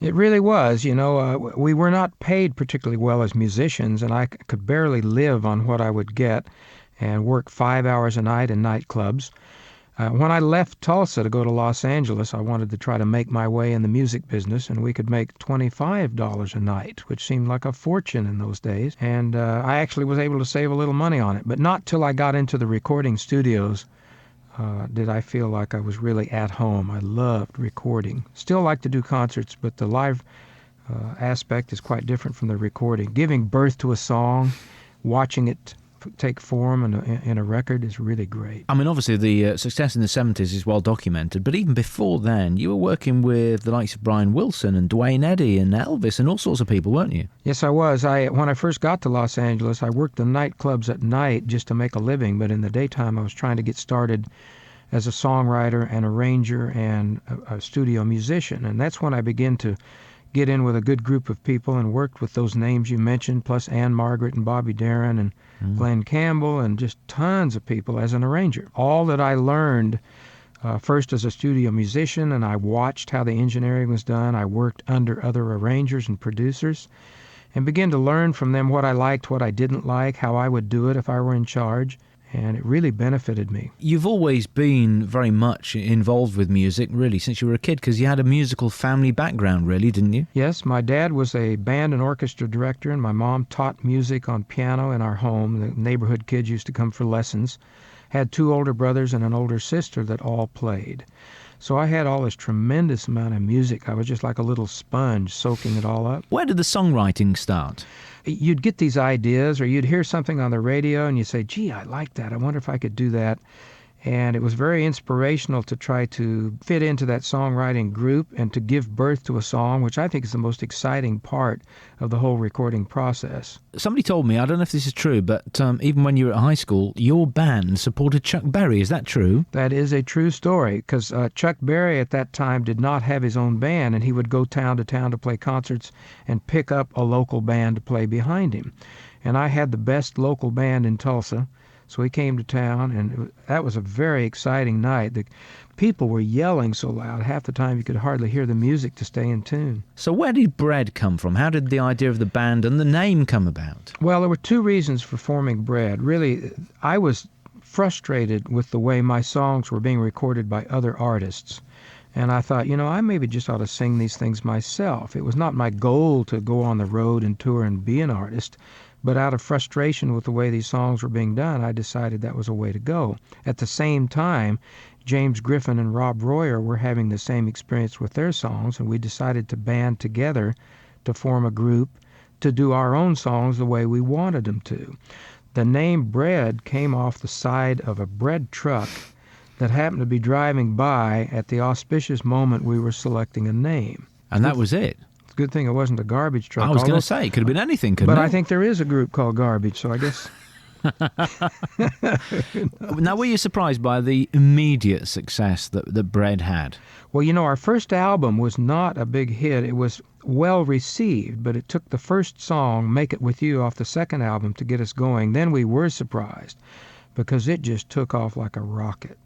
It really was. We were not paid particularly well as musicians, and I could barely live on what I would get and work 5 hours a night in nightclubs. When I left Tulsa to go to Los Angeles, I wanted to try to make my way in the music business, and we could make $25 a night, which seemed like a fortune in those days. And I actually was able to save a little money on it, but not till I got into the recording studios did I feel like I was really at home. I loved recording. Still like to do concerts, but the live aspect is quite different from the recording. Giving birth to a song, watching it take form in a record is really great. I mean, obviously the success in the 70s is well documented, but even before then, you were working with the likes of Brian Wilson and Duane, Eddy and Elvis and all sorts of people, weren't you? Yes, I was. When I first got to Los Angeles, I worked the nightclubs at night just to make a living, but in the daytime I was trying to get started as a songwriter and arranger and a studio musician, and that's when I began to get in with a good group of people and worked with those names you mentioned, plus Ann Margaret and Bobby Darin and Glenn Campbell and just tons of people as an arranger. All that I learned first as a studio musician, and I watched how the engineering was done. I worked under other arrangers and producers and began to learn from them what I liked, what I didn't like, how I would do it if I were in charge. And it really benefited me. You've always been very much involved with music, really, since you were a kid, because you had a musical family background, really, didn't you? Yes, my dad was a band and orchestra director, and my mom taught music on piano in our home. The neighborhood kids used to come for lessons. Had two older brothers and an older sister that all played. So I had all this tremendous amount of music. I was just like a little sponge soaking it all up. Where did the songwriting start? You'd get these ideas, or you'd hear something on the radio and you'd say, gee, I like that. I wonder if I could do that. And it was very inspirational to try to fit into that songwriting group and to give birth to a song, which I think is the most exciting part of the whole recording process. Somebody told me, I don't know if this is true, but even when you were at high school, your band supported Chuck Berry. Is that true? That is a true story, because Chuck Berry at that time did not have his own band, and he would go town to play concerts and pick up a local band to play behind him. And I had the best local band in Tulsa. So he came to town, and that was a very exciting night. The people were yelling so loud, half the time you could hardly hear the music to stay in tune. So where did Bread come from? How did the idea of the band and the name come about? Well, there were two reasons for forming Bread. Really, I was frustrated with the way my songs were being recorded by other artists. And I thought, I maybe just ought to sing these things myself. It was not my goal to go on the road and tour and be an artist. But out of frustration with the way these songs were being done, I decided that was a way to go. At the same time, James Griffin and Rob Royer were having the same experience with their songs, and we decided to band together to form a group to do our own songs the way we wanted them to. The name Bread came off the side of a bread truck that happened to be driving by at the auspicious moment we were selecting a name. And that was it? Good thing it wasn't a garbage truck. I was going to say, it could have been anything, couldn't it? But I think there is a group called Garbage, so I guess... Now, were you surprised by the immediate success that Bread had? Well, our first album was not a big hit. It was well received, but it took the first song, Make It With You, off the second album to get us going. Then we were surprised, because it just took off like a rocket.